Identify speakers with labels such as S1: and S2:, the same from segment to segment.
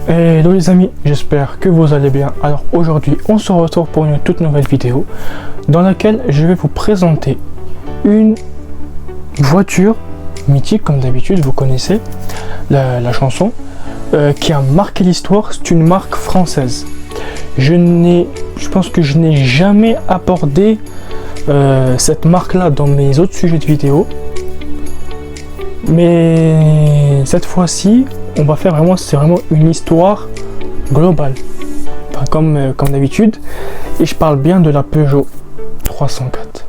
S1: Hello les amis, j'espère que vous allez bien. Alors aujourd'hui on se retrouve pour une toute nouvelle vidéo dans laquelle je vais vous présenter une voiture mythique, comme d'habitude vous connaissez la chanson, qui a marqué l'histoire. C'est une marque française. Je pense que je n'ai jamais abordé cette marque là dans mes autres sujets de vidéo, mais cette fois-ci on va faire c'est vraiment une histoire globale, enfin, comme d'habitude, et je parle bien de la Peugeot 304.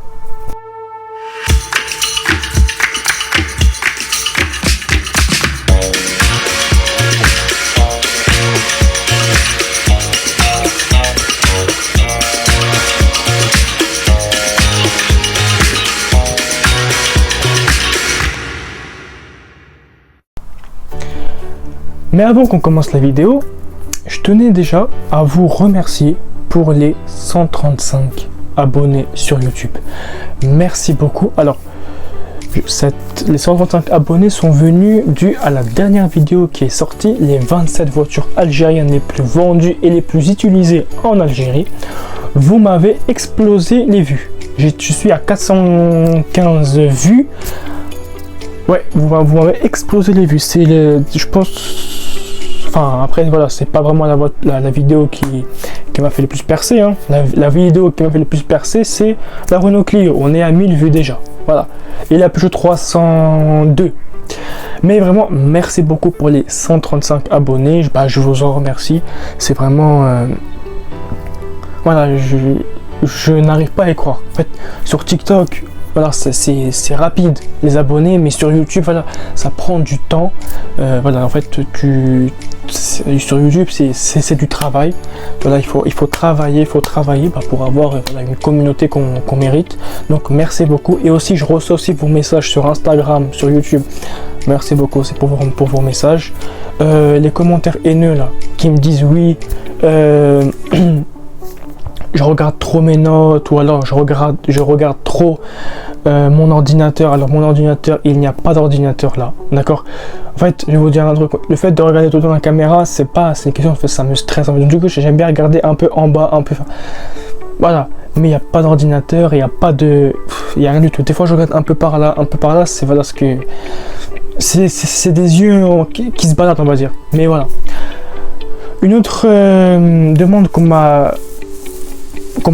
S1: Mais avant qu'on commence la vidéo, je tenais déjà à vous remercier pour les 135 abonnés sur YouTube. Merci beaucoup. Alors, les 135 abonnés sont venus dû à la dernière vidéo qui est sortie, les 27 voitures algériennes les plus vendues et les plus utilisées en Algérie. Vous m'avez explosé les vues. Je suis à 415 vues. Ouais, vous m'avez explosé les vues. C'est je pense. Enfin, après, voilà, c'est pas vraiment la vidéo qui m'a fait le plus percer. Hein. La vidéo qui m'a fait le plus percer, c'est la Renault Clio. On est à 1000 vues déjà. Voilà. Et la Peugeot 302. Mais vraiment, merci beaucoup pour les 135 abonnés. Je vous en remercie. C'est vraiment. Voilà, je n'arrive pas à y croire. En fait, sur TikTok. Voilà, c'est rapide les abonnés, mais sur YouTube, voilà, ça prend du temps. Voilà, en fait, sur YouTube, c'est du travail. Voilà, il faut travailler pour avoir une communauté qu'on mérite. Donc, merci beaucoup. Et aussi, je reçois aussi vos messages sur Instagram, sur YouTube. Merci beaucoup, c'est pour vos messages. Les commentaires haineux là, qui me disent oui. Je regarde trop mes notes, ou alors je regarde trop mon ordinateur. Alors mon ordinateur, il n'y a pas d'ordinateur là, d'accord. En fait, je vais vous dire un truc, le fait de regarder tout le temps la caméra, c'est une question, en fait, ça me stresse. Du coup, j'aime bien regarder un peu en bas, un peu, voilà. Mais il n'y a pas d'ordinateur, il n'y a rien du tout. Des fois, je regarde un peu par là, c'est voilà ce que... C'est des yeux qui se baladent, on va dire. Mais voilà. Une autre demande qu'on m'a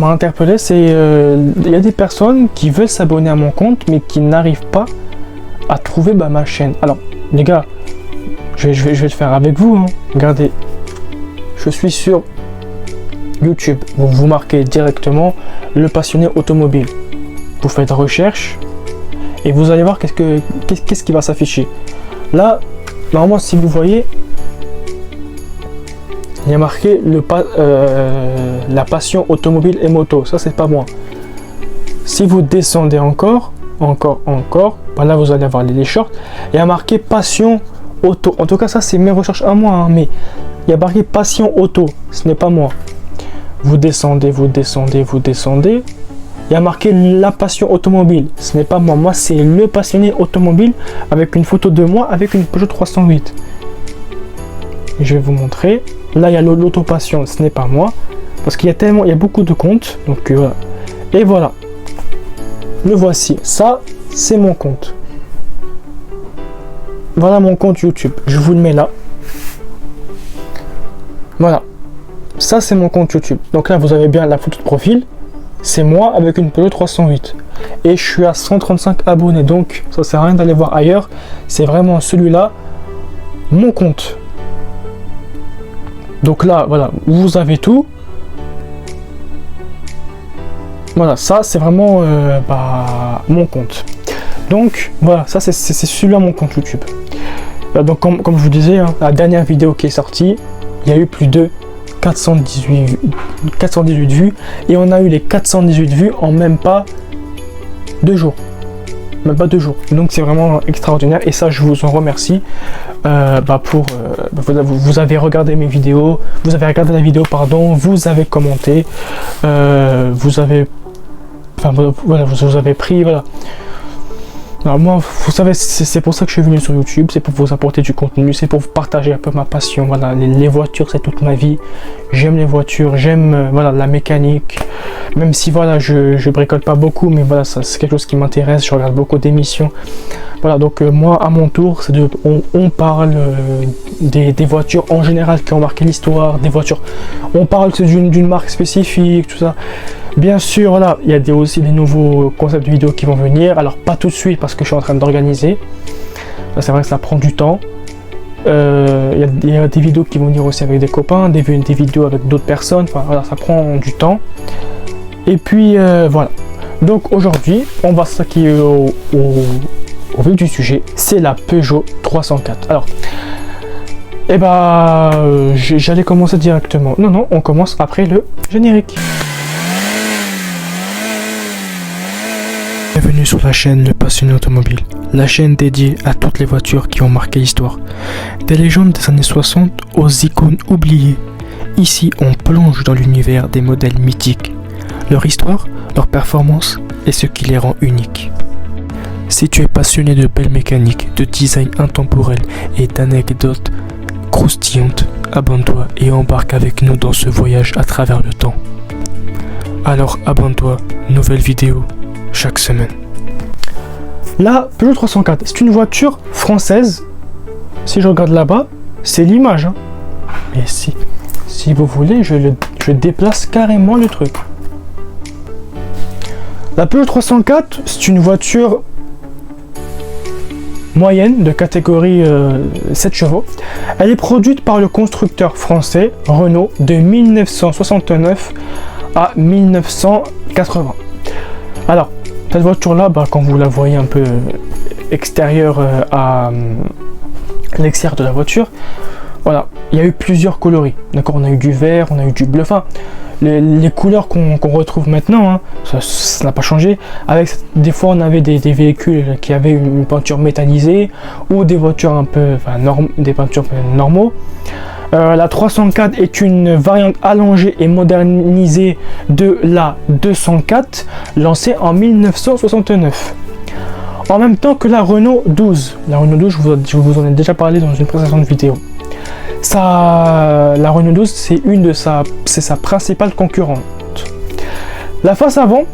S1: interpellé, c'est il y a des personnes qui veulent s'abonner à mon compte mais qui n'arrivent pas à trouver ma chaîne. Alors les gars, je vais le faire avec vous, hein. Regardez, je suis sur YouTube, vous marquez directement le passionné automobile, vous faites recherche et vous allez voir qu'est-ce qui va s'afficher là. Normalement, si vous voyez, il y a marqué la passion automobile et moto. Ça, c'est pas moi. Si vous descendez encore, bah là vous allez avoir les shorts. Il y a marqué passion auto. En tout cas, ça c'est mes recherches à moi, hein, mais il y a marqué passion auto. Ce n'est pas moi. Vous descendez. Il y a marqué la passion automobile. Ce n'est pas moi. Moi, c'est le passionné automobile avec une photo de moi avec une Peugeot 308. Je vais vous montrer. Là, il y a l'autopassion, ce n'est pas moi, parce qu'il y a beaucoup de comptes, donc voilà. Et voilà, le voici. Ça, c'est mon compte. Voilà mon compte YouTube. Je vous le mets là. Voilà. Ça, c'est mon compte YouTube. Donc là, vous avez bien la photo de profil. C'est moi avec une Peugeot 308. Et je suis à 135 abonnés, donc ça sert à rien d'aller voir ailleurs. C'est vraiment celui-là, mon compte. Donc là, voilà, vous avez tout. Voilà, ça c'est vraiment mon compte. Donc voilà, ça c'est celui-là mon compte YouTube. Donc comme je vous disais, hein, la dernière vidéo qui est sortie, il y a eu plus de 418 vues. Et on a eu les 418 vues en même pas 2 jours. Même pas 2 jours. Donc c'est vraiment extraordinaire et ça je vous en remercie. Vous avez regardé mes vidéos, vous avez regardé la vidéo, pardon, vous avez commenté, vous avez pris, voilà, Alors moi, vous savez, c'est pour ça que je suis venu sur YouTube, c'est pour vous apporter du contenu, c'est pour vous partager un peu ma passion. Voilà, les voitures, c'est toute ma vie. J'aime les voitures, j'aime voilà la mécanique. Même si voilà, je bricole pas beaucoup, mais voilà, c'est quelque chose qui m'intéresse. Je regarde beaucoup d'émissions. Voilà, donc moi, à mon tour, on parle des voitures en général qui ont marqué l'histoire, des voitures. On parle d'une marque spécifique, tout ça. Bien sûr, voilà, il y a aussi des nouveaux concepts de vidéos qui vont venir. Alors, pas tout de suite parce que je suis en train d'organiser. C'est vrai que ça prend du temps. Il y a des vidéos qui vont venir aussi avec des copains, des vidéos avec d'autres personnes. Enfin, voilà, ça prend du temps. Et puis, voilà. Donc, aujourd'hui, on va s'attaquer au vif du sujet. C'est la Peugeot 304. Alors, j'allais commencer directement. Non, on commence après le générique. Bienvenue sur la chaîne Le Passionné Automobile, la chaîne dédiée à toutes les voitures qui ont marqué l'histoire. Des légendes des années 60 aux icônes oubliées. Ici, on plonge dans l'univers des modèles mythiques. Leur histoire, leur performance et ce qui les rend uniques. Si tu es passionné de belle mécanique, de design intemporel et d'anecdotes croustillantes, abonne-toi et embarque avec nous dans ce voyage à travers le temps. Alors abonne-toi, nouvelle vidéo chaque semaine. La Peugeot 304, c'est une voiture française. Si je regarde là-bas, c'est l'image. Hein. Et si vous voulez, je déplace carrément le truc. La Peugeot 304, c'est une voiture moyenne de catégorie 7 chevaux. Elle est produite par le constructeur français Renault de 1969 à 1980. Alors, cette voiture-là, quand vous la voyez un peu extérieure à l'extérieur de la voiture, voilà, il y a eu plusieurs coloris. D'accord, on a eu du vert, on a eu du bleu. Enfin, les couleurs qu'on retrouve maintenant, hein, ça n'a pas changé. Des fois, on avait des véhicules qui avaient une peinture métallisée ou des voitures un peu, des peintures normaux. La 304 est une variante allongée et modernisée de la 204, lancée en 1969. En même temps que la Renault 12. La Renault 12, je vous en ai déjà parlé dans une précédente vidéo. La Renault 12, c'est sa principale concurrente. La face avant,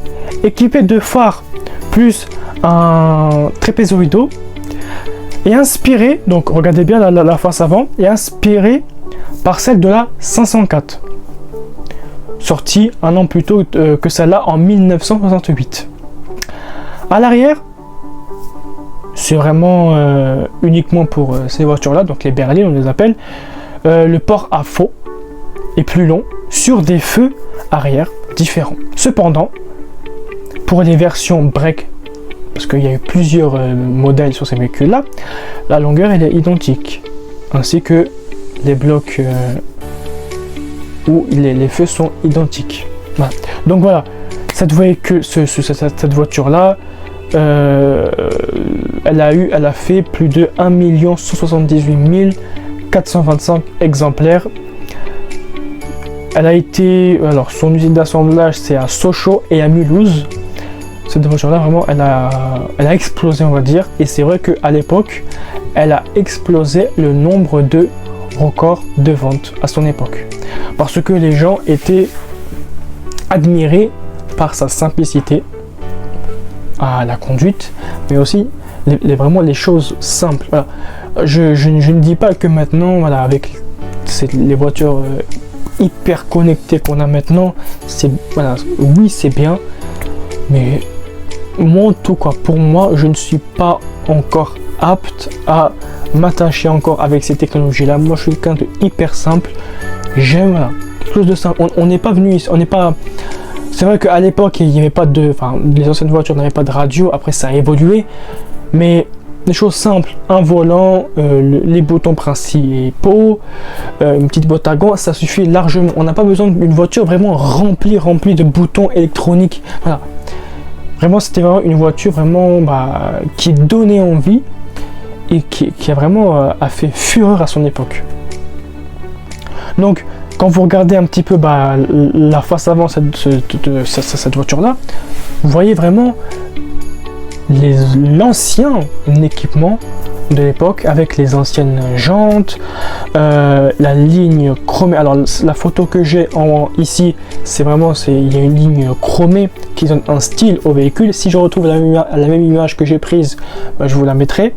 S1: équipée de phares plus un trapézoïdo, est inspirée, donc regardez bien la face avant, est inspirée par celle de la 504, sortie un an plus tôt que celle-là en 1968. À l'arrière, c'est vraiment uniquement pour ces voitures-là, donc les berlines on les appelle, le port à faux est plus long sur des feux arrière différents. Cependant, pour les versions break, parce qu'il y a eu plusieurs modèles sur ces véhicules-là, la longueur elle est identique, ainsi que les blocs où les feux sont identiques. Voilà. Donc voilà, cette voiture-là, elle a fait plus de 1 178 425 exemplaires. Elle a été, alors son usine d'assemblage c'est à Sochaux et à Mulhouse. Cette voiture-là, vraiment, elle a explosé, on va dire. Et c'est vrai qu'à l'époque, elle a explosé le nombre de records de vente à son époque. Parce que les gens étaient admirés par sa simplicité à la conduite, mais aussi vraiment les choses simples. Voilà. Je ne dis pas que maintenant, voilà, avec les voitures hyper connectées qu'on a maintenant, voilà, oui c'est bien, mais moi en tout cas, pour moi, je ne suis pas encore apte à m'attacher encore avec ces technologies là. Moi je suis quelqu'un de hyper simple, j'aime voilà, quelque chose de simple. On n'est pas venu ici, on n'est pas, c'est vrai qu'à l'époque il n'y avait pas les anciennes voitures n'avaient pas de radio, après ça a évolué, mais des choses simples, un volant, les boutons principaux, une petite boîte à gants, ça suffit largement. On n'a pas besoin d'une voiture vraiment remplie de boutons électroniques. Voilà. Vraiment, c'était vraiment une voiture vraiment qui donnait envie et qui a vraiment a fait fureur à son époque. Donc, quand vous regardez un petit peu la face avant cette voiture-là, vous voyez vraiment l'ancien équipement de l'époque avec les anciennes jantes, la ligne chromée. Alors la photo que j'ai ici, c'est vraiment, il y a une ligne chromée qui donne un style au véhicule. Si je retrouve la même image que j'ai prise, bah, je vous la mettrai,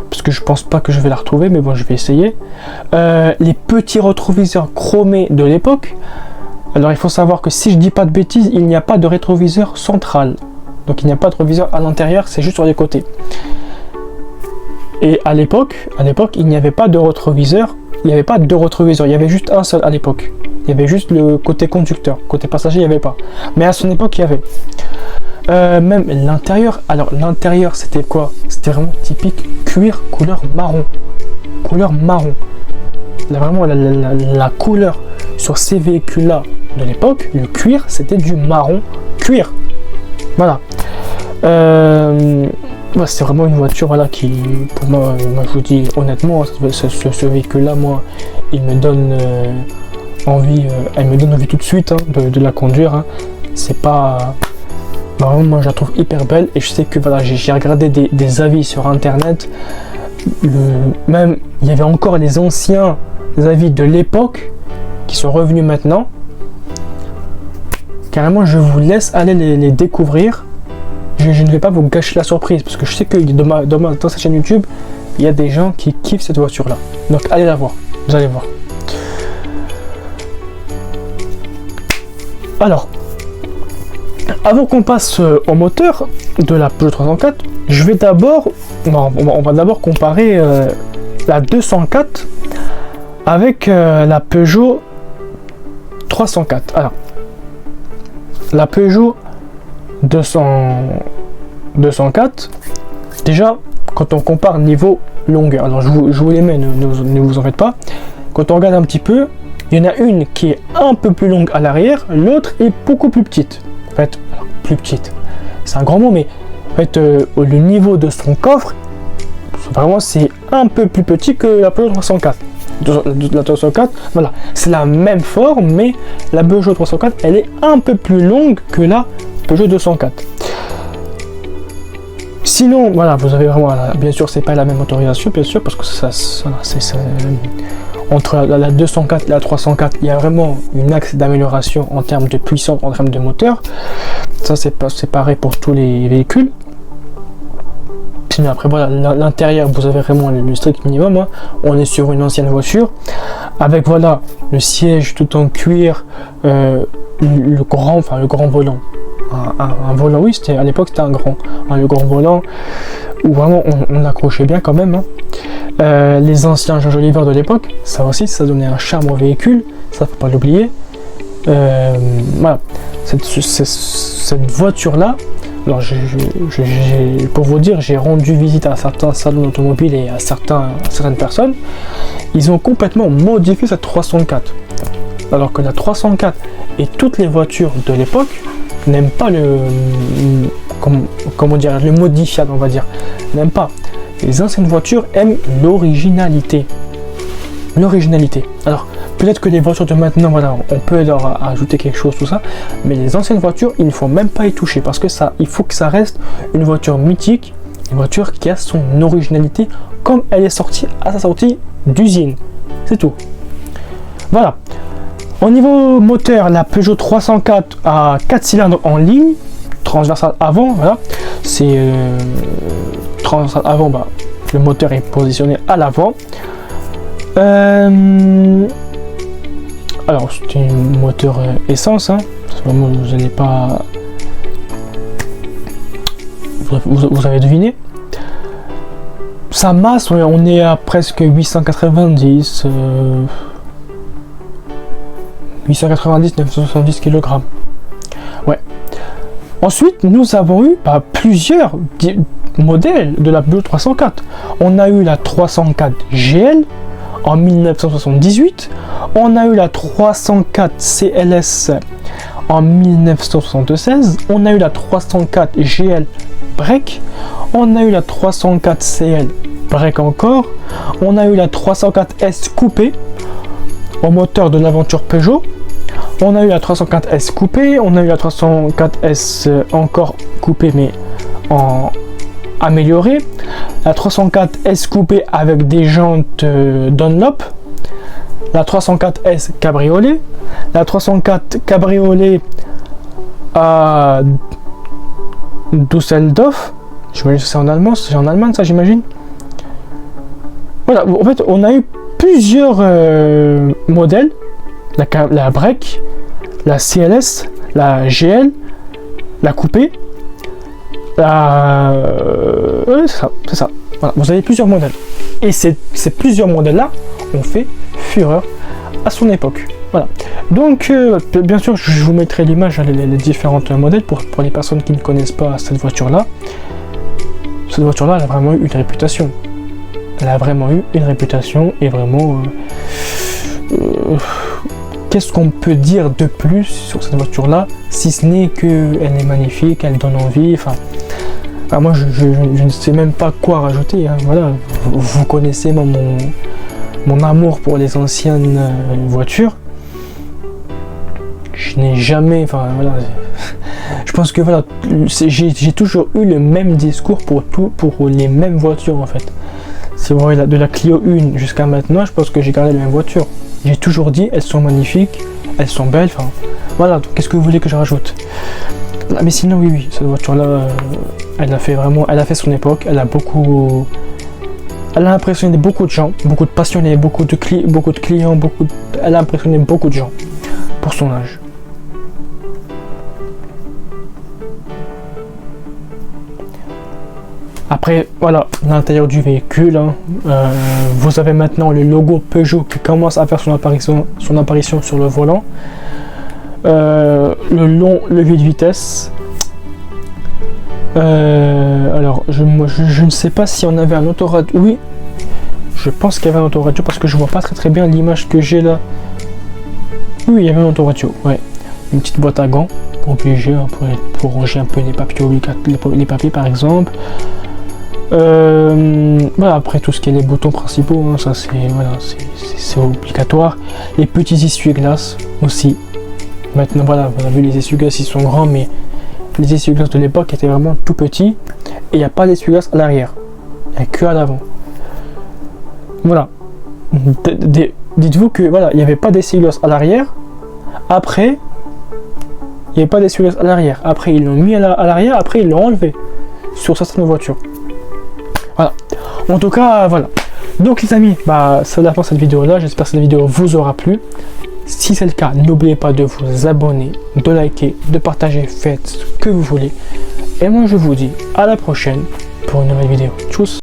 S1: parce que je pense pas que je vais la retrouver, mais bon, je vais essayer. Les petits rétroviseurs chromés de l'époque. Alors il faut savoir que si je dis pas de bêtises, il n'y a pas de rétroviseur central, donc il n'y a pas de rétroviseur à l'intérieur, c'est juste sur les côtés. Et à l'époque, il n'y avait pas de rétroviseur, il y avait juste un seul à l'époque. Il y avait juste le côté conducteur, côté passager, il n'y avait pas. Mais à son époque, il y avait. Même l'intérieur, alors l'intérieur, c'était quoi? C'était vraiment typique cuir couleur marron. Couleur marron. Là, vraiment, la couleur sur ces véhicules-là de l'époque, le cuir, c'était du marron cuir. Voilà. C'est vraiment une voiture, voilà, qui, pour moi, je vous dis honnêtement, ce véhicule-là, moi, il me donne envie, elle me donne envie tout de suite, hein, de la conduire. Hein. C'est pas, vraiment, moi, je la trouve hyper belle, et je sais que voilà, j'ai regardé des avis sur internet. Même, il y avait encore les anciens avis de l'époque qui sont revenus maintenant. Carrément, je vous laisse aller les découvrir. Je ne vais pas vous gâcher la surprise, parce que je sais que dans cette chaîne YouTube, il y a des gens qui kiffent cette voiture là. Donc allez la voir, vous allez voir. Alors, avant qu'on passe au moteur de la Peugeot 304, je vais d'abord, on va d'abord comparer la 204 avec la Peugeot 304. Alors, la Peugeot 204, déjà, quand on compare niveau longueur, alors je vous les mets, ne vous en faites pas. Quand on regarde un petit peu, il y en a une qui est un peu plus longue à l'arrière, l'autre est beaucoup plus petite. En fait, alors, plus petite, c'est un grand mot, mais en fait, le niveau de son coffre, vraiment, c'est un peu plus petit que la Peugeot 304. La 304, voilà, c'est la même forme, mais la Peugeot 304, elle est un peu plus longue que la Peugeot 204. Sinon, voilà, vous avez vraiment, bien sûr, c'est pas la même motorisation, bien sûr, parce que entre la 204 et la 304, il y a vraiment une axe d'amélioration en termes de puissance, en termes de moteur. Ça, c'est pareil pour tous les véhicules. Sinon, après, voilà, l'intérieur, vous avez vraiment le strict minimum. Hein. On est sur une ancienne voiture avec, voilà, le siège tout en cuir, le grand volant. Un volant, oui, à l'époque c'était un grand, le grand volant où vraiment on accrochait bien quand même. Hein. Les anciens Joliver de l'époque, ça aussi, ça donnait un charme au véhicule, ça faut pas l'oublier. Voilà, cette voiture là, alors pour vous dire, j'ai rendu visite à certains salons d'automobile et à certaines personnes, ils ont complètement modifié cette 304, alors que la 304 et toutes les voitures de l'époque n'aiment pas le modifiable, on va dire, n'aiment pas. Les anciennes voitures aiment l'originalité. Alors peut-être que les voitures de maintenant, voilà, on peut leur ajouter quelque chose, tout ça, mais les anciennes voitures, il ne faut même pas y toucher, parce que ça, il faut que ça reste une voiture mythique, une voiture qui a son originalité comme elle est sortie à sa sortie d'usine. C'est tout. Voilà. Au niveau moteur, la Peugeot 304 a 4 cylindres en ligne, transversale avant, voilà. C'est transversale avant, bah, le moteur est positionné à l'avant. Alors c'est un moteur essence, hein. Vraiment, vous n'allez pas, vous avez deviné. Sa masse, on est à presque 890. 970 kg. Ouais. Ensuite, nous avons eu plusieurs modèles de la Peugeot 304. On a eu la 304 GL en 1978. On a eu la 304 CLS en 1976. On a eu la 304 GL Break. On a eu la 304 CL Break encore. On a eu la 304 S Coupé au moteur de l'aventure Peugeot. On a eu la 304S coupée, on a eu la 304S encore coupée mais en améliorée, la 304S coupée avec des jantes Dunlop, la 304S cabriolet, la 304 cabriolet à Düsseldorf, j'imagine que c'est en allemand, c'est en Allemagne ça j'imagine. Voilà, en fait on a eu plusieurs modèles, la break, la CLS, la GL, la coupée, c'est ça. Voilà, vous avez plusieurs modèles. Et ces plusieurs modèles-là ont fait fureur à son époque. Voilà. Donc, bien sûr, je vous mettrai l'image, les différents modèles pour les personnes qui ne connaissent pas cette voiture-là. Cette voiture-là, elle a vraiment eu une réputation. Elle a vraiment eu une réputation et vraiment... qu'est-ce qu'on peut dire de plus sur cette voiture-là, si ce n'est qu'elle est magnifique, elle donne envie, enfin... moi, je ne sais même pas quoi rajouter, hein. Voilà, vous connaissez mon amour pour les anciennes voitures. Je n'ai jamais, enfin voilà, je pense que voilà, j'ai toujours eu le même discours pour les mêmes voitures en fait. C'est vrai, de la Clio 1 jusqu'à maintenant, je pense que j'ai gardé les mêmes voitures. J'ai toujours dit, elles sont magnifiques, elles sont belles, enfin voilà, qu'est-ce que vous voulez que je rajoute? Mais sinon, oui, cette voiture-là, elle a fait son époque, elle a impressionné beaucoup de gens, beaucoup de passionnés, beaucoup de clients, elle a impressionné beaucoup de gens pour son âge. Après, voilà, l'intérieur du véhicule, hein, vous avez maintenant le logo Peugeot qui commence à faire son apparition sur le volant. Le long levier de vitesse. Alors, je ne sais pas si on avait un autoradio. Oui, je pense qu'il y avait un autoradio parce que je vois pas très bien l'image que j'ai là. Oui, il y avait un autoradio, ouais. Une petite boîte à gants pour obliger, pour ranger un peu les papiers les papiers par exemple. Voilà, après tout ce qui est les boutons principaux, hein, ça c'est obligatoire. Les petits essuie-glaces aussi. Maintenant voilà, vous avez vu les essuie-glaces, ils sont grands, mais les essuie-glaces de l'époque étaient vraiment tout petits. Et il n'y a pas d'essuie-glaces à l'arrière, il n'y a que à l'avant. Voilà. Dites-vous que voilà, il n'y avait pas d'essuie-glaces à l'arrière. Après, il n'y avait pas d'essuie-glaces à l'arrière. Après, ils l'ont mis à l'arrière. Après, ils l'ont enlevé sur certaines voitures. Voilà. En tout cas, voilà. Donc les amis, c'est la fin de cette vidéo là. J'espère que cette vidéo vous aura plu. Si c'est le cas, n'oubliez pas de vous abonner, de liker, de partager, faites ce que vous voulez. Et moi je vous dis à la prochaine pour une nouvelle vidéo. Tchuss.